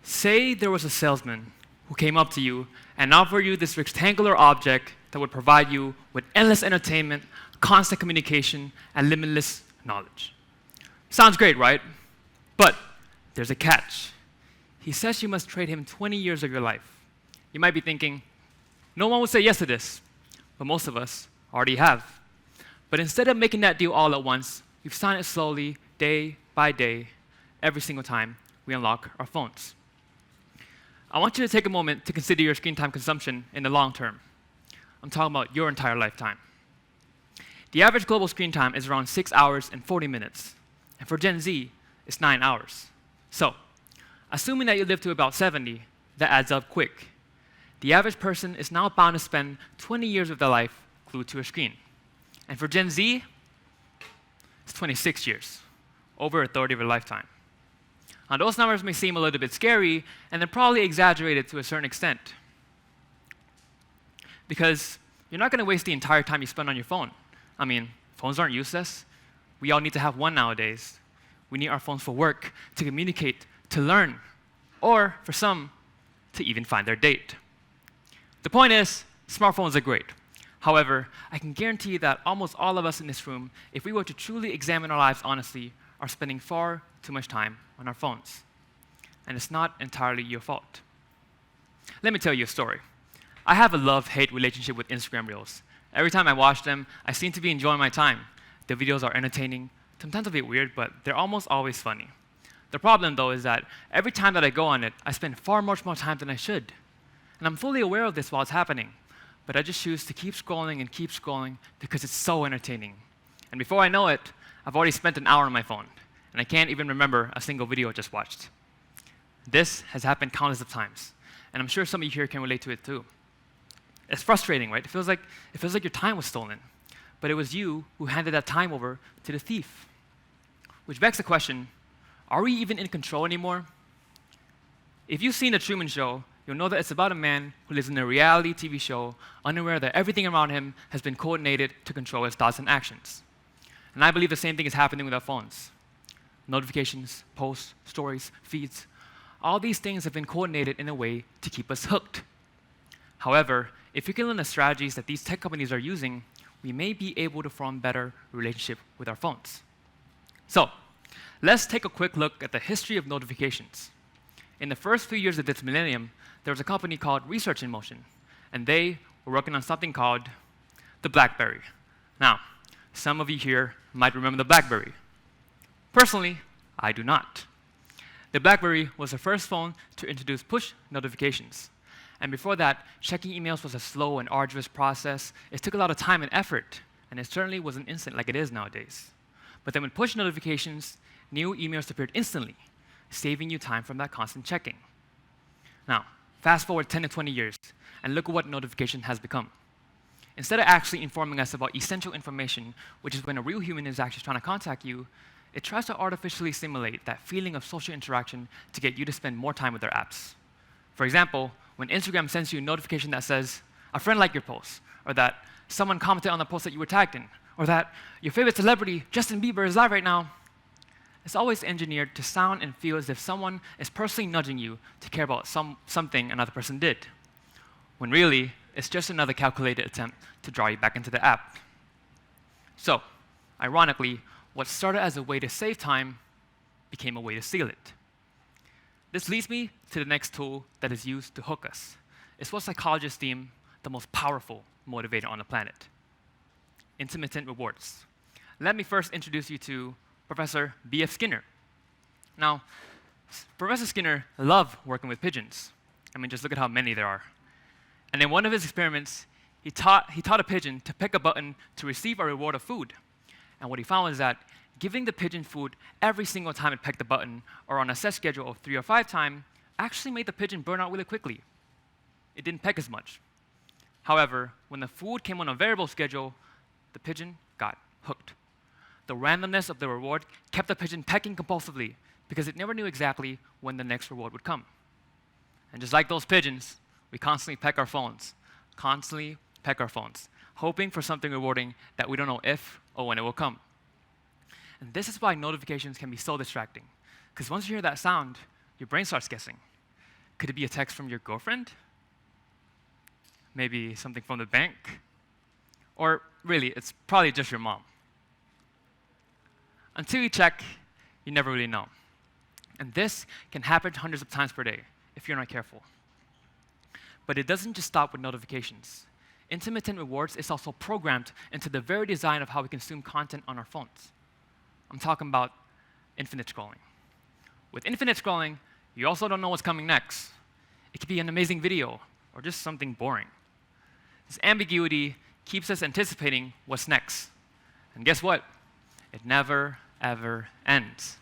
Say there was a salesman who came up to you and offered you this rectangular object that would provide you with endless entertainment, constant communication, and limitless knowledge. Sounds great, right? But there's a catch. He says you must trade him 20 years of your life. You might be thinking, no one would say yes to this, but most of us already have. But instead of making that deal all at once, we've signed it slowly, day by day, every single time we unlock our phones. I want you to take a moment to consider your screen time consumption in the long term. I'm talking about your entire lifetime. The average global screen time is around 6 hours and 40 minutes. And for Gen Z, it's 9 hours. So, assuming that you live to about 70, that adds up quick. The average person is now bound to spend 20 years of their life glued to a screen. And for Gen Z, it's 26 years, over a third of your lifetime. Now, those numbers may seem a little bit scary, and they're probably exaggerated to a certain extent. Because you're not going to waste the entire time you spend on your phone. I mean, phones aren't useless. We all need to have one nowadays. We need our phones for work, to communicate, to learn, or for some, to even find their date. The point is, smartphones are great. However, I can guarantee you that almost all of us in this room, if we were to truly examine our lives honestly, are spending far too much time on our phones. And it's not entirely your fault. Let me tell you a story. I have a love-hate relationship with Instagram Reels. Every time I watch them, I seem to be enjoying my time. The videos are entertaining, sometimes a bit weird, but they're almost always funny. The problem, though, is that every time that I go on it, I spend far much more time than I should. And I'm fully aware of this while it's happening. But I just choose to keep scrolling because it's so entertaining. And before I know it, I've already spent an hour on my phone, and I can't even remember a single video I just watched. This has happened countless of times, and I'm sure some of you here can relate to it too. It's frustrating, right? It feels like your time was stolen, but it was you who handed that time over to the thief. Which begs the question, are we even in control anymore? If you've seen The Truman Show, you'll know that it's about a man who lives in a reality TV show, unaware that everything around him has been coordinated to control his thoughts and actions. And I believe the same thing is happening with our phones. Notifications, posts, stories, feeds, all these things have been coordinated in a way to keep us hooked. However, if we can learn the strategies that these tech companies are using, we may be able to form a better relationship with our phones. So, let's take a quick look at the history of notifications. In the first few years of this millennium, there was a company called Research in Motion, and they were working on something called the BlackBerry. Now, some of you here might remember the BlackBerry. Personally, I do not. The BlackBerry was the first phone to introduce push notifications. And before that, checking emails was a slow and arduous process. It took a lot of time and effort, and it certainly wasn't instant like it is nowadays. But then with push notifications, new emails appeared instantly, saving you time from that constant checking. Now, fast forward 10 to 20 years, and look at what notification has become. Instead of actually informing us about essential information, which is when a real human is actually trying to contact you, it tries to artificially simulate that feeling of social interaction to get you to spend more time with their apps. For example, when Instagram sends you a notification that says, a friend liked your post, or that someone commented on the post that you were tagged in, or that your favorite celebrity, Justin Bieber, is live right now, it's always engineered to sound and feel as if someone is personally nudging you to care about something another person did, when really, it's just another calculated attempt to draw you back into the app. So, ironically, what started as a way to save time became a way to steal it. This leads me to the next tool that is used to hook us. It's what psychologists deem the most powerful motivator on the planet: intermittent rewards. Let me first introduce you to Professor B.F. Skinner. Now, Professor Skinner loved working with pigeons. I mean, just look at how many there are. And in one of his experiments, he taught a pigeon to pick a button to receive a reward of food. And what he found was that giving the pigeon food every single time it pecked the button, or on a set schedule of 3 or 5 times, actually made the pigeon burn out really quickly. It didn't peck as much. However, when the food came on a variable schedule, the pigeon got hooked. The randomness of the reward kept the pigeon pecking compulsively because it never knew exactly when the next reward would come. And just like those pigeons, we constantly peck our phones, hoping for something rewarding that we don't know if or when it will come. And this is why notifications can be so distracting, because once you hear that sound, your brain starts guessing. Could it be a text from your girlfriend? Maybe something from the bank? Or really, it's probably just your mom. Until you check, you never really know. And this can happen hundreds of times per day if you're not careful. But it doesn't just stop with notifications. Intermittent rewards is also programmed into the very design of how we consume content on our phones. I'm talking about infinite scrolling. With infinite scrolling, you also don't know what's coming next. It could be an amazing video or just something boring. This ambiguity keeps us anticipating what's next. And guess what? It never, ever ends.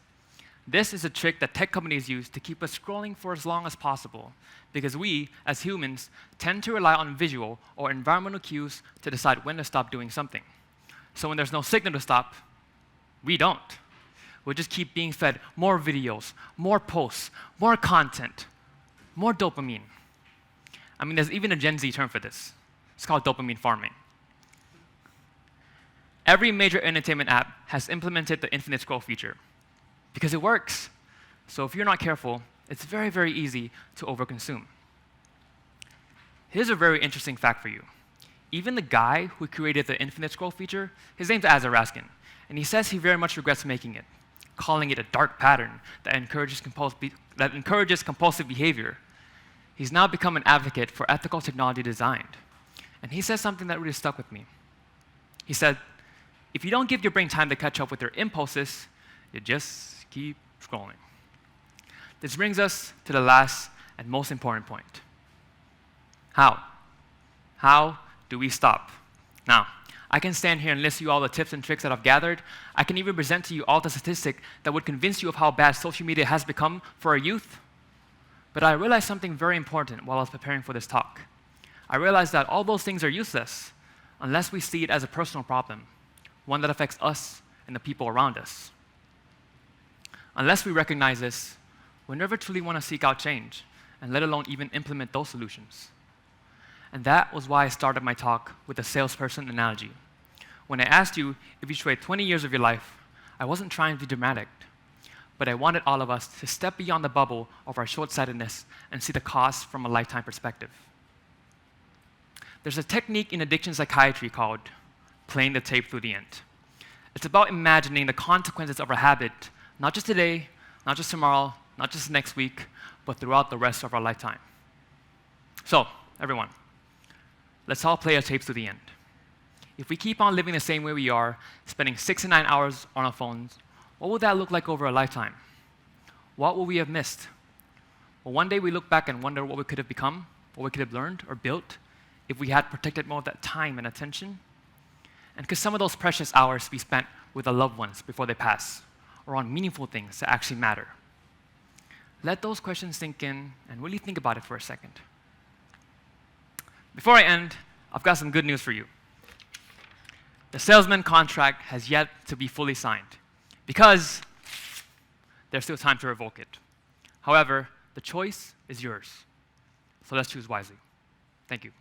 This is a trick that tech companies use to keep us scrolling for as long as possible, because we, as humans, tend to rely on visual or environmental cues to decide when to stop doing something. So when there's no signal to stop, we don't. We'll just keep being fed more videos, more posts, more content, more dopamine. I mean, there's even a Gen Z term for this. It's called dopamine farming. Every major entertainment app has implemented the infinite scroll feature because it works. So if you're not careful, it's very, very easy to overconsume. Here's a very interesting fact for you. Even the guy who created the infinite scroll feature, his name's Azar Raskin, and he says he very much regrets making it, calling it a dark pattern that encourages compulsive behavior. He's now become an advocate for ethical technology design. And he says something that really stuck with me. He said, if you don't give your brain time to catch up with your impulses, you just keep scrolling. This brings us to the last and most important point. How? How do we stop? Now, I can stand here and list you all the tips and tricks that I've gathered. I can even present to you all the statistics that would convince you of how bad social media has become for our youth. But I realized something very important while I was preparing for this talk. I realized that all those things are useless unless we see it as a personal problem, one that affects us and the people around us. Unless we recognize this, we'll never truly want to seek out change, and let alone even implement those solutions. And that was why I started my talk with a salesperson analogy. When I asked you if you trade 20 years of your life, I wasn't trying to be dramatic, but I wanted all of us to step beyond the bubble of our short-sightedness and see the cost from a lifetime perspective. There's a technique in addiction psychiatry called playing the tape through the end. It's about imagining the consequences of our habit, not just today, not just tomorrow, not just next week, but throughout the rest of our lifetime. So, everyone, let's all play our tapes to the end. If we keep on living the same way we are, spending 6 to 9 hours on our phones, what would that look like over a lifetime? What will we have missed? Well, one day we look back and wonder what we could have become, what we could have learned or built if we had protected more of that time and attention. And could some of those precious hours be spent with our loved ones before they pass, or on meaningful things that actually matter? Let those questions sink in and really think about it for a second. Before I end, I've got some good news for you. The salesman contract has yet to be fully signed because there's still time to revoke it. However, the choice is yours. So let's choose wisely. Thank you.